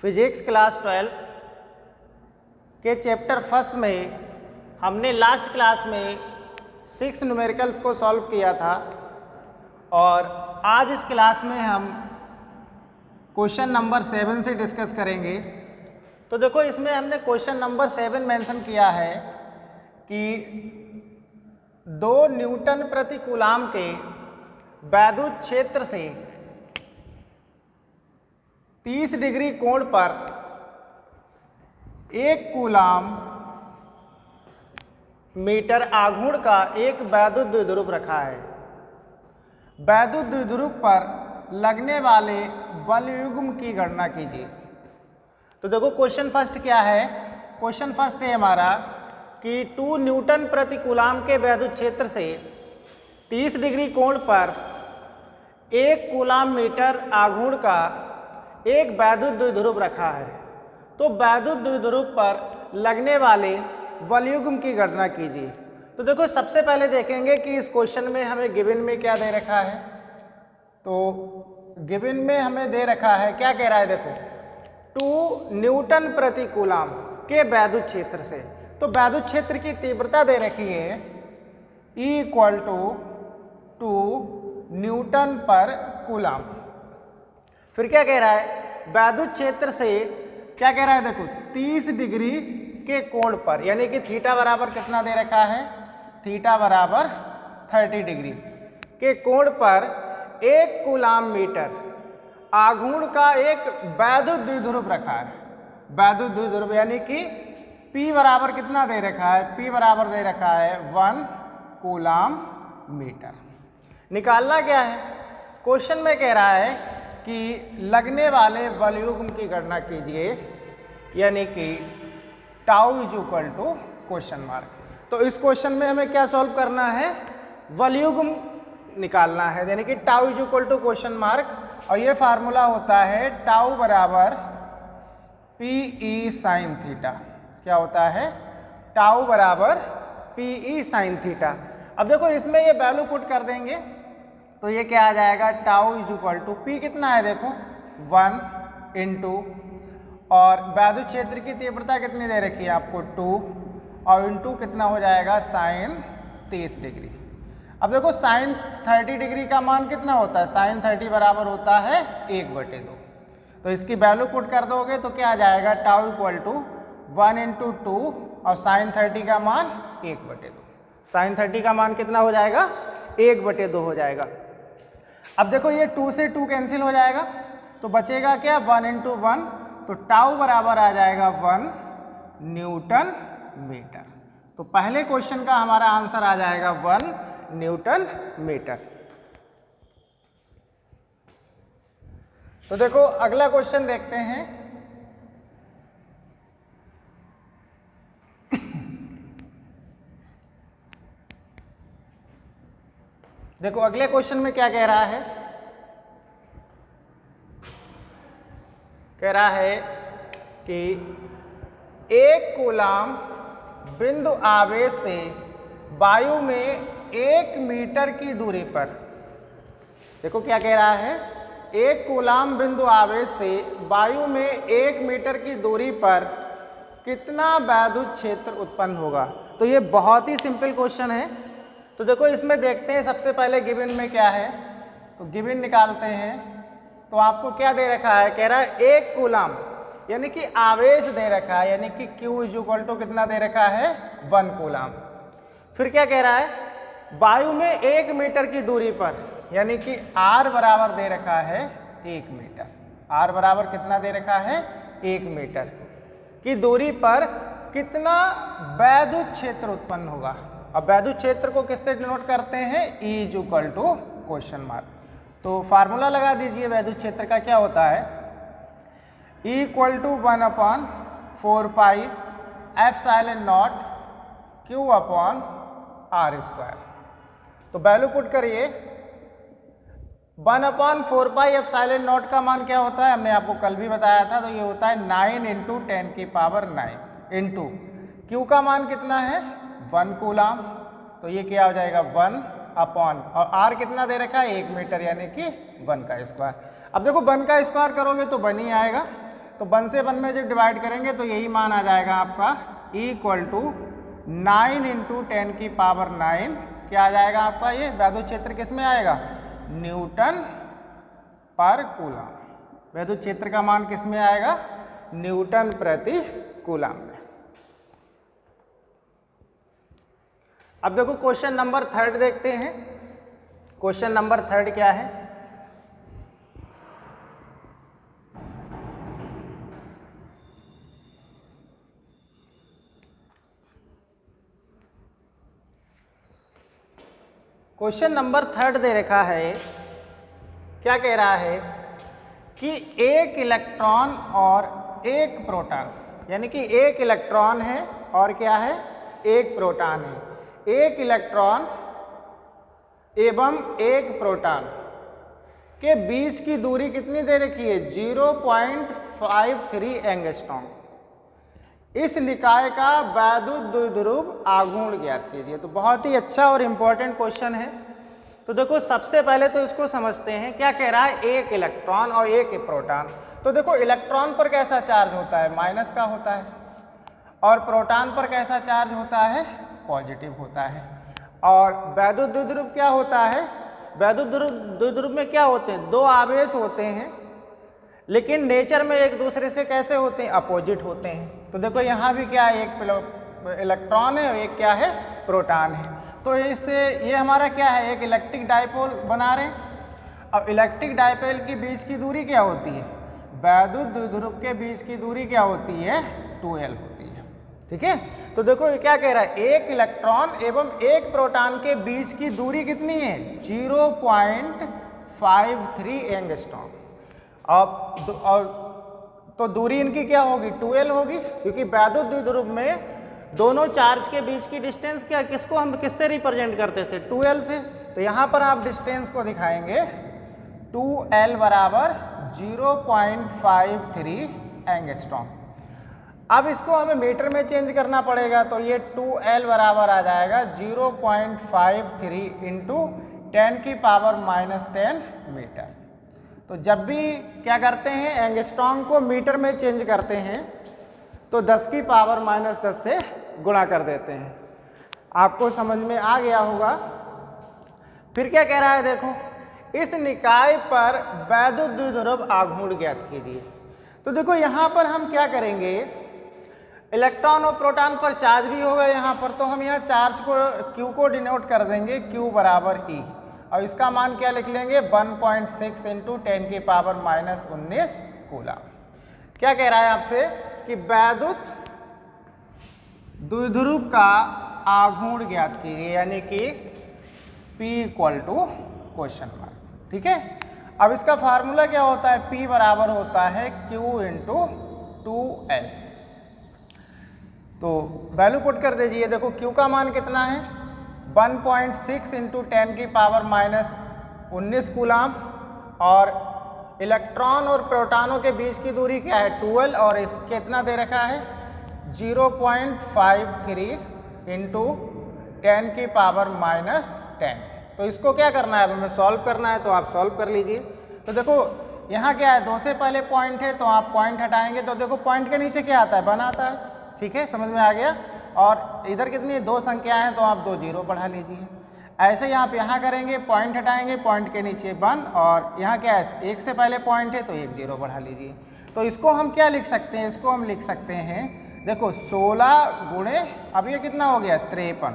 Physics class 12 के chapter first में हमने लास्ट क्लास में 6 न्यूमेरिकल्स को सॉल्व किया था और आज इस क्लास में हम क्वेश्चन नंबर 7 से डिस्कस करेंगे। तो देखो इसमें हमने क्वेश्चन नंबर 7 मेंशन किया है कि 2 न्यूटन प्रति कूलाम के वैद्युत क्षेत्र से 30 डिग्री कोण पर 1 कूलाम मीटर आघूर्ण का एक वैद्युत द्विध्रुव रखा है। वैद्युत द्विध्रुव पर लगने वाले बलयुग्म की गणना कीजिए। तो देखो क्वेश्चन फर्स्ट क्या है। क्वेश्चन फर्स्ट है हमारा कि 2 न्यूटन प्रति कूलाम के वैद्युत क्षेत्र से 30 डिग्री कोण पर 1 कूलाम मीटर आघूर्ण का एक वैद्युत द्विध्रुव रखा है। तो वैद्युत द्विध्रुव पर लगने वाले बलयुग्म की गणना कीजिए। तो देखो सबसे पहले देखेंगे कि इस क्वेश्चन में हमें गिवन में क्या दे रखा है। तो गिवन में हमें दे रखा है, क्या कह रहा है देखो, 2 न्यूटन प्रति कूलाम के वैद्युत क्षेत्र से। तो वैद्युत क्षेत्र की तीव्रता दे रखी है E = 2 न्यूटन पर कूलाम। फिर क्या कह रहा है, वैद्युत क्षेत्र से क्या कह रहा है देखो 30 डिग्री के कोण पर, यानी कि थीटा बराबर कितना दे रखा है, थीटा बराबर 30 डिग्री के कोण पर 1 कूलाम मीटर आघूर्ण का एक वैद्युत द्विध्रुव रखा है। वैद्युत द्विध्रुव यानी कि P बराबर कितना दे रखा है, P बराबर दे रखा है 1 कूलाम मीटर। निकालना क्या है, क्वेश्चन में कह रहा है कि लगने वाले बलयुग्म की गणना कीजिए, यानी कि टाउ = क्वेश्चन मार्क। तो इस क्वेश्चन में हमें क्या सॉल्व करना है, बलयुग्म निकालना है, यानी कि टाउ = क्वेश्चन मार्क। और ये फार्मूला होता है टाउ बराबर PE sin थीटा। क्या होता है, टाउ बराबर PE sin थीटा। अब देखो इसमें ये वैल्यू पुट कर देंगे तो ये क्या आ जाएगा, टाउ = P कितना है देखो 1 × और वैद्युत क्षेत्र की तीव्रता कितनी दे रखी है आपको 2 और इंटू कितना हो जाएगा साइन 30 डिग्री। अब देखो साइन 30 डिग्री का मान कितना होता है, साइन 30 बराबर होता है 1/2। तो इसकी वैल्यू पुट कर दोगे तो क्या आ जाएगा, टाउ = 1 × 2 और साइन 30 का मान 1/2। साइन 30 का मान कितना हो जाएगा, 1/2 हो जाएगा। अब देखो ये 2 से 2 कैंसिल हो जाएगा तो बचेगा क्या, 1 × 1, तो टाउ बराबर आ जाएगा 1 न्यूटन मीटर। तो पहले क्वेश्चन का हमारा आंसर आ जाएगा 1 न्यूटन मीटर। तो देखो अगला क्वेश्चन देखते हैं। देखो अगले क्वेश्चन में क्या कह रहा है, कह रहा है कि 1 कूलाम बिंदु आवेश से वायु में 1 मीटर की दूरी पर, देखो क्या कह रहा है, 1 कूलाम बिंदु आवेश से वायु में 1 मीटर की दूरी पर कितना वैद्युत क्षेत्र उत्पन्न होगा। तो ये बहुत ही सिंपल क्वेश्चन है। तो देखो इसमें देखते हैं सबसे पहले गिवन में क्या है। तो गिवन निकालते हैं तो आपको क्या दे रखा है, कह रहा है 1 कूलाम यानी कि आवेश दे रखा है, यानी कि Q = कितना दे रखा है 1 कूलाम। फिर क्या कह रहा है, वायु में 1 मीटर की दूरी पर, यानी कि R बराबर दे रखा है 1 मीटर। R बराबर कितना दे रखा है, 1 मीटर की दूरी पर कितना वैद्युत क्षेत्र उत्पन्न होगा। अब वैद्युत क्षेत्र को किससे डिनोट करते हैं, E = क्वेश्चन मार्क। तो फार्मूला लगा दीजिए वैद्युत क्षेत्र का, क्या होता है, E = 1/4 पाई ε0 Q/r²। तो वैल्यू पुट करिए, 1/4 पाई ε0 का मान क्या होता है, हमने आपको कल भी बताया था। तो ये होता है 9 × 10⁹ इंटू Q का मान कितना है 1 कूलाम। तो ये क्या हो जाएगा 1/, और R कितना दे रखा है 1 मीटर, यानी कि 1 का स्क्वायर। अब देखो 1 का स्क्वायर करोगे तो 1 ही आएगा। तो 1 से 1 में जब डिवाइड करेंगे तो यही मान आ जाएगा आपका इक्वल टू 9 इंटू 10 की पावर 9, क्या आ जाएगा आपका ये वैद्युत क्षेत्र किस में आएगा, न्यूटन पर कूलम। वैद्युत क्षेत्र का मान किस में आएगा, न्यूटन प्रति कूलम में। अब देखो क्वेश्चन नंबर 3 देखते हैं। क्वेश्चन नंबर 3 क्या है, क्वेश्चन नंबर 3 दे रखा है, क्या कह रहा है कि एक इलेक्ट्रॉन और एक प्रोटॉन, यानी कि एक इलेक्ट्रॉन है और क्या है, एक प्रोटॉन है। एक इलेक्ट्रॉन एवं एक प्रोटॉन के बीच की दूरी कितनी दे रखी है, 0.53 एंगस्ट्रॉम। इस निकाय का वैद्युत द्विध्रुव आघूर्ण ज्ञात कीजिए। तो बहुत ही अच्छा और इम्पोर्टेंट क्वेश्चन है। तो देखो सबसे पहले तो इसको समझते हैं, क्या कह रहा है, एक इलेक्ट्रॉन और एक प्रोटॉन। तो देखो इलेक्ट्रॉन पर कैसा चार्ज होता है, माइनस का होता है, और प्रोटॉन पर कैसा चार्ज होता है, पॉजिटिव होता है। और वैद्युत द्विध्रुव क्या होता है, वैद्युत द्विध्रुव में क्या होते हैं, दो आवेश होते हैं, लेकिन नेचर में एक दूसरे से कैसे होते हैं, अपोजिट होते हैं। तो देखो यहाँ भी क्या है, एक इलेक्ट्रॉन है और एक क्या है, प्रोटॉन है। तो इससे ये हमारा क्या है, एक इलेक्ट्रिक डायपोल बना रहे हैं। अब इलेक्ट्रिक डायपोल के बीच की दूरी क्या होती है, वैद्युत द्विध्रुव के बीच की दूरी क्या होती है, 2L होती है। ठीक है, तो देखो ये क्या कह रहा है, एक इलेक्ट्रॉन एवं एक प्रोटॉन के बीच की दूरी कितनी है, 0.53 एंगस्ट्रॉम। और तो दूरी इनकी क्या होगी, 2L होगी, क्योंकि वैद्युत द्विध्रुव में दोनों चार्ज के बीच की डिस्टेंस क्या, किसको हम किससे रिप्रेजेंट करते थे, 2L से। तो यहाँ पर आप डिस्टेंस को दिखाएंगे 2L बराबर 0.53 एंगस्ट्रॉम। अब इसको हमें मीटर में चेंज करना पड़ेगा, तो ये 2L बराबर आ जाएगा 0.53 इंटू 10 की पावर -10 मीटर। तो जब भी क्या करते हैं, एंगस्ट्रॉम को मीटर में चेंज करते हैं तो 10 की पावर -10 से गुणा कर देते हैं। आपको समझ में आ गया होगा। फिर क्या कह रहा है, देखो इस निकाय पर वैद्युत द्विध्रुव आघूर्ण ज्ञात कीजिए। तो देखो यहाँ पर हम क्या करेंगे, इलेक्ट्रॉन और प्रोटॉन पर चार्ज भी होगा यहाँ पर, तो हम यहाँ चार्ज को Q को डिनोट कर देंगे Q बराबर E, और इसका मान क्या लिख लेंगे, 1.6 इंटू 10 की पावर -19 कूलम। क्या कह रहा है आपसे कि वैद्युत द्विध्रुव का आघूर्ण ज्ञात कीजिए, यानी कि P equal to question mark. ठीक है, अब इसका फार्मूला क्या होता है, P बराबर होता है Q इंटू 2L। तो वैल्यू पुट कर दीजिए। देखो Q का मान कितना है, 1.6 इंटू 10 की पावर -19 कूलम, और इलेक्ट्रॉन और प्रोटॉनों के बीच की दूरी क्या है, 2L, और इस कितना दे रखा है, 0.53 इंटू 10 की पावर -10। तो इसको क्या करना है, अब हमें सॉल्व करना है, तो आप सॉल्व कर लीजिए। तो देखो यहाँ क्या है, 2 से पहले पॉइंट है, तो आप पॉइंट हटाएंगे तो देखो पॉइंट के नीचे क्या आता है, 1 आता है। ठीक है, समझ में आ गया। और इधर कितनी 2 संख्याएं हैं, तो आप 2 जीरो बढ़ा लीजिए। ऐसे ही आप यहाँ करेंगे, पॉइंट हटाएंगे, पॉइंट के नीचे 1, और यहाँ क्या है, 1 से पहले पॉइंट है तो 1 जीरो बढ़ा लीजिए। तो इसको हम क्या लिख सकते हैं, इसको हम लिख सकते हैं, देखो 16 गुणे, अब ये कितना हो गया, 53।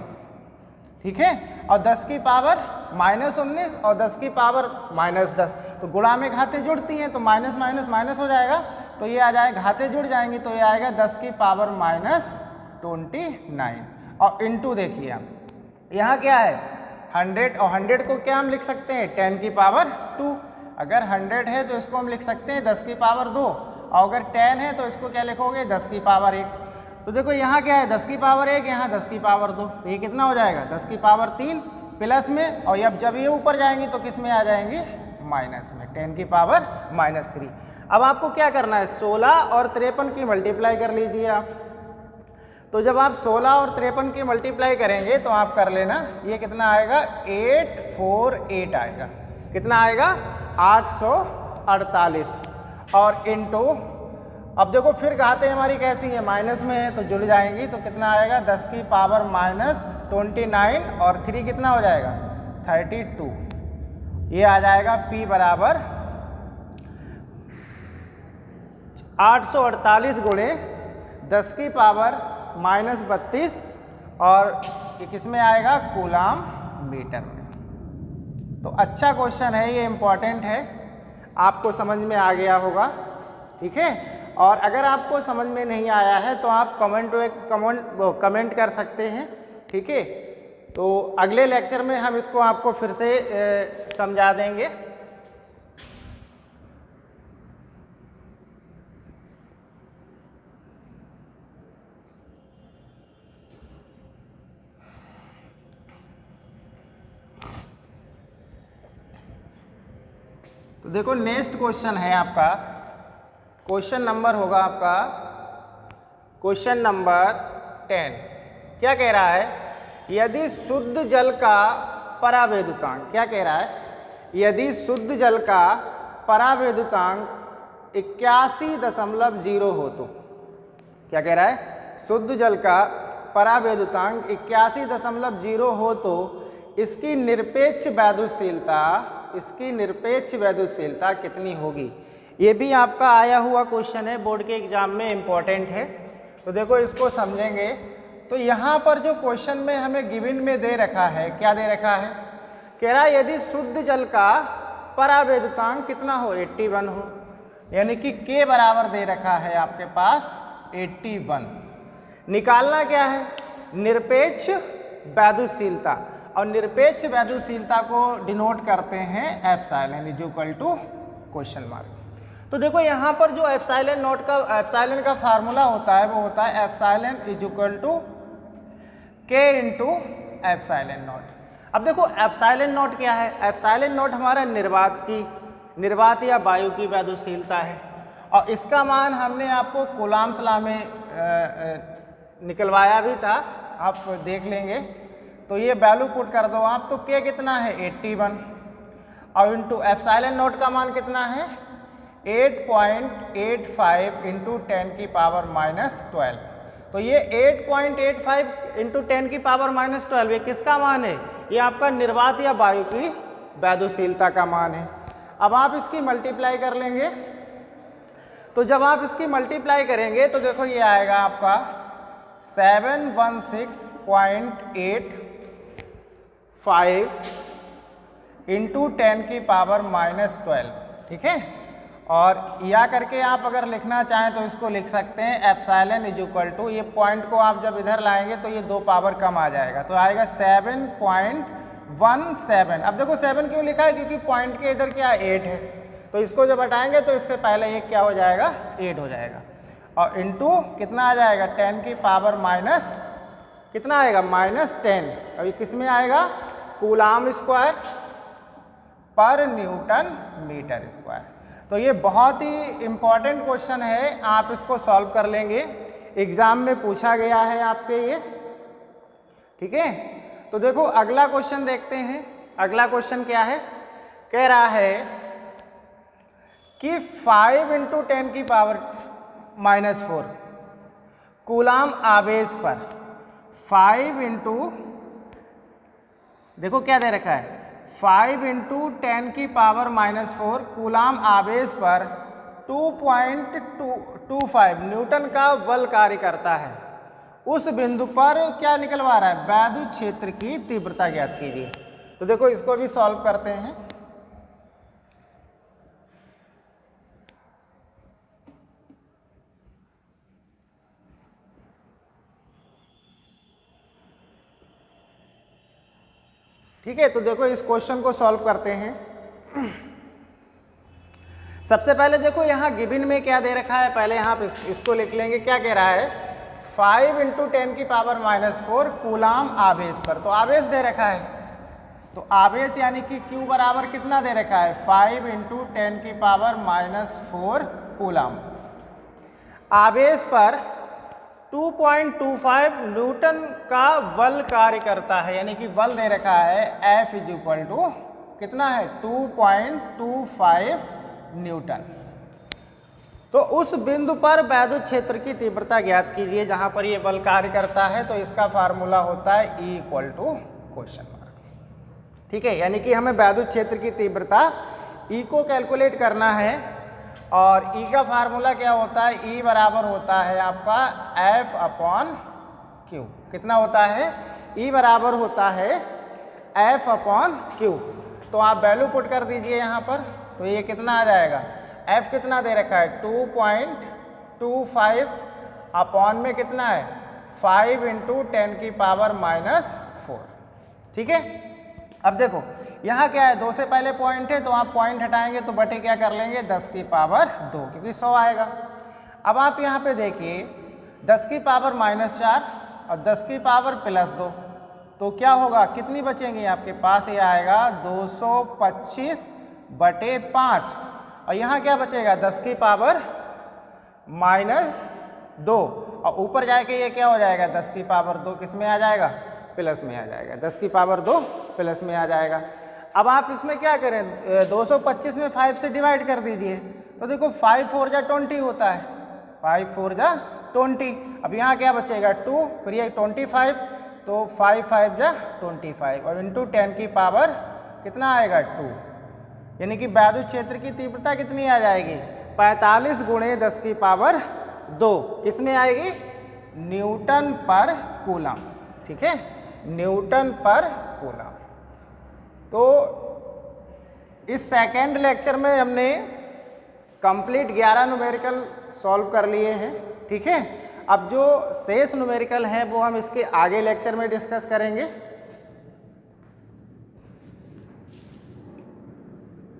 ठीक है, और 10 की पावर -19 और 10 की पावर -10, तो गुणा में घातें जुड़ती हैं, तो माइनस माइनस माइनस हो जाएगा, तो ये आ जाएगा, घातें जुड़ जाएंगी तो ये आएगा 10 की पावर -29। और इंटू देखिए आप, यहाँ क्या है 100, और 100 को क्या हम लिख सकते हैं, 10 की पावर 2। अगर 100 है तो इसको हम लिख सकते हैं 10 की पावर 2, और अगर 10 है तो इसको क्या लिखोगे, 10 की पावर 1। तो देखो यहाँ क्या है, 10 की पावर 1, यहाँ 10 की पावर 2, तो ये कितना हो जाएगा, 10 की पावर 3 प्लस में, और जब ये ऊपर जाएंगी तो किस में आ जाएंगे, माइनस में, 10 की पावर -3। अब आपको क्या करना है, 16 और 53 की मल्टीप्लाई कर लीजिए आप। तो जब आप 16 और 53 की मल्टीप्लाई करेंगे तो आप कर लेना, ये कितना आएगा, 848 आएगा। कितना आएगा, 848, और इंटू अब देखो फिर घातें हमारी कैसी है, माइनस में है तो जुड़ जाएंगी, तो कितना आएगा 10 की पावर माइनस 29 और 3 कितना हो जाएगा 32। ये आ जाएगा P बराबर 848 गुणे 10 की पावर माइनस 32 और ये किस में आएगा कूलाम मीटर में। तो अच्छा क्वेश्चन है ये, इम्पॉर्टेंट है, आपको समझ में आ गया होगा। ठीक है, और अगर आपको समझ में नहीं आया है तो आप कमेंट कर सकते हैं। ठीक है, तो अगले लेक्चर में हम इसको आपको फिर से समझा देंगे। तो देखो नेक्स्ट क्वेश्चन है आपका, क्वेश्चन नंबर होगा आपका क्वेश्चन नंबर 10। क्या कह रहा है, यदि शुद्ध जल का परावैद्युतांक, क्या कह रहा है, यदि शुद्ध जल का परावैद्युतांक 81.0 हो तो, क्या कह रहा है, शुद्ध जल का परावैद्युतांक 81.0 हो तो इसकी निरपेक्ष वैद्युतशीलता कितनी होगी। ये भी आपका आया हुआ क्वेश्चन है, बोर्ड के एग्जाम में इम्पोर्टेंट है। तो देखो इसको समझेंगे। तो यहाँ पर जो क्वेश्चन में हमें गिवन में दे रखा है, क्या दे रखा है, कह रहा है यदि शुद्ध जल का परावैद्युतांक कितना हो 81 हो, यानी कि K बराबर दे रखा है आपके पास 81। निकालना क्या है, निरपेक्ष वैद्युतशीलता, और निरपेक्ष वैद्युतशीलता को डिनोट करते हैं epsilon is equal to question mark. तो देखो यहाँ पर जो एप्सिलॉन का फार्मूला होता है वो होता है epsilon is equal to K into epsilon naught. अब देखो एप्सिलॉन नॉट क्या है, एप्सिलॉन नॉट हमारा निर्वात या वायु की वैद्युतशीलता है, और इसका मान हमने आपको कूलाम्स लॉ में निकलवाया भी था, आप देख लेंगे। तो ये वैल्यू पुट कर दो आप, तो K कितना है 81 और इंटू एप्सिलॉन नॉट का मान कितना है 8.85 इंटू 10 की पावर माइनस 12। तो ये 8.85 इंटू 10 की पावर माइनस 12 ये किसका मान है, ये आपका निर्वात या वायु की वैद्युतशीलता का मान है। अब आप इसकी मल्टीप्लाई कर लेंगे, तो जब आप इसकी मल्टीप्लाई करेंगे तो देखो ये आएगा आपका 716.85 इंटू 10 की पावर माइनस 12। ठीक है, और या करके आप अगर लिखना चाहें तो इसको लिख सकते हैं एप्सिलॉन इज इक्वल टू, ये पॉइंट को आप जब इधर लाएंगे तो ये 2 पावर कम आ जाएगा, तो आएगा 7.17। अब देखो 7 क्यों लिखा है, क्योंकि पॉइंट के इधर क्या 8 है, तो इसको जब हटाएंगे तो इससे पहले एक क्या हो जाएगा 8 हो जाएगा, और इंटू कितना आ जाएगा 10 की पावर माइनस कितना आएगा -10। अभी किस में आएगा कूलाम स्क्वायर पर न्यूटन मीटर स्क्वायर। तो ये बहुत ही इम्पॉर्टेंट क्वेश्चन है, आप इसको सॉल्व कर लेंगे, एग्जाम में पूछा गया है आपके ये। ठीक है, तो देखो अगला क्वेश्चन देखते हैं। अगला क्वेश्चन क्या है, कह रहा है कि 5 इंटू 10 की पावर माइनस 4 कूलाम आवेश पर 5 इंटू, देखो क्या दे रखा है 5 इंटू 10 की पावर माइनस 4 कूलाम आवेश पर 2.25 न्यूटन का बल कार्य करता है। उस बिंदु पर क्या निकलवा रहा है, वैद्युत क्षेत्र की तीव्रता ज्ञात कीजिए। तो देखो इसको भी सॉल्व करते हैं। ठीक है, तो देखो इस क्वेश्चन को सॉल्व करते हैं। सबसे पहले देखो यहाँ गिवन में क्या दे रखा है, पहले यहाँ इसको लिख लेंगे। क्या कह रहा है 5 इंटू 10 की पावर माइनस 4 कूलाम आवेश पर, तो आवेश दे रखा है, तो आवेश यानी कि Q बराबर कितना दे रखा है 5 इंटू 10 की पावर माइनस 4 कूलाम। आवेश पर 2.25 न्यूटन का बल कार्य करता है, यानी कि बल दे रखा है F इज इक्वल टू कितना है 2.25 न्यूटन। तो उस बिंदु पर वैद्युत क्षेत्र की तीव्रता ज्ञात कीजिए जहां पर ये बल कार्य करता है। तो इसका फार्मूला होता है E equal to question mark. ठीक है, यानी कि हमें वैद्युत क्षेत्र की तीव्रता E को कैलकुलेट करना है और E का फार्मूला क्या होता है, E बराबर होता है आपका F अपॉन Q। कितना होता है, E बराबर होता है F अपॉन Q। तो आप वैल्यू पुट कर दीजिए यहाँ पर, तो ये कितना आ जाएगा, F कितना दे रखा है 2.25 अपॉन में कितना है 5 × 10⁻⁴। ठीक है, अब देखो यहाँ क्या है, 2 से पहले पॉइंट है तो आप पॉइंट हटाएंगे तो बटे क्या कर लेंगे 10⁻², क्योंकि 100 आएगा। अब आप यहाँ पे देखिए 10⁻⁻4 और 10⁻+2, तो क्या होगा, कितनी बचेंगी आपके पास, ये आएगा 225/5 और यहाँ क्या बचेगा 10⁻−2 और ऊपर जाके ये क्या हो जाएगा 10⁻2 किस में आ जाएगा, प्लस में आ जाएगा, 10⁻2 प्लस में आ जाएगा। अब आप इसमें क्या करें, 225 में 5 से डिवाइड कर दीजिए, तो देखो 5 4 जा 20 होता है, 5 4 जा 20। अब यहाँ क्या बचेगा 2, फिर ये 25, तो 5 5 जा 25 और इंटू 10 की पावर कितना आएगा 2, यानी कि वैद्युत क्षेत्र की तीव्रता कितनी आ जाएगी 45 × 10⁻2 किस में आएगी, न्यूटन पर कूलम। ठीक है, न्यूटन पर कूलम। तो इस सेकेंड लेक्चर में हमने कंप्लीट 11 न्यूमेरिकल सॉल्व कर लिए हैं। ठीक है, अब जो शेष न्यूमेरिकल हैं वो हम इसके आगे लेक्चर में डिस्कस करेंगे।